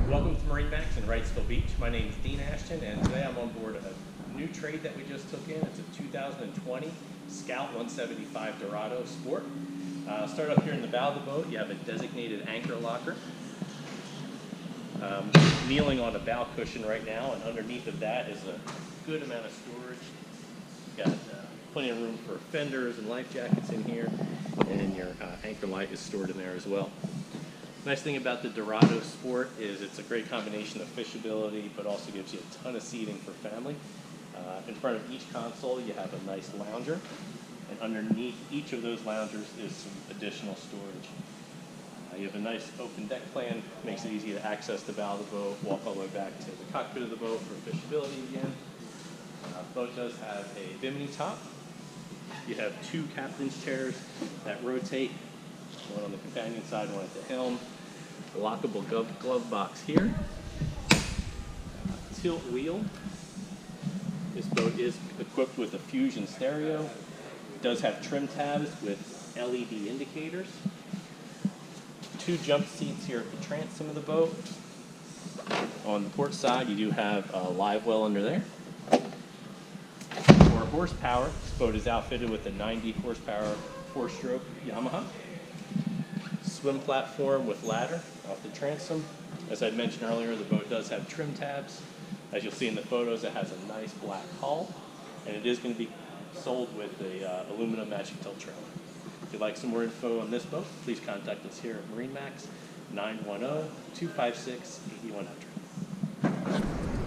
Welcome to MarineMax in Wrightsville Beach. My name is Dean Ashton, and today I'm on board a new trade that we just took in. It's a 2020 Scout 175 Dorado Sport. Start up here in the bow of the boat. You have a designated anchor locker. Kneeling on a bow cushion right now, and underneath of that is a good amount of storage. Got plenty of room for fenders and life jackets in here, and your anchor light is stored in there as well. Nice thing about the Dorado Sport is it's a great combination of fishability, but also gives you a ton of seating for family. In front of each console, you have a nice lounger, and underneath each of those loungers is some additional storage. You have a nice open deck plan, makes it easy to access the bow of the boat, walk all the way back to the cockpit of the boat for fishability again. The boat does have a bimini top. You have two captain's chairs that rotate, one on the companion side, one at the helm. A lockable glove box here. Tilt wheel. This boat is equipped with a Fusion stereo. It does have trim tabs with LED indicators. Two jump seats here at the transom of the boat. On the port side, you do have a live well under there. For horsepower, this boat is outfitted with a 90 horsepower 4-stroke Yamaha. Swim platform with ladder off the transom. As I mentioned earlier, the boat does have trim tabs. As you'll see in the photos, it has a nice black hull, and it is going to be sold with a aluminum matching tilt trailer. If you'd like some more info on this boat, please contact us here at MarineMax, 910-256-8100.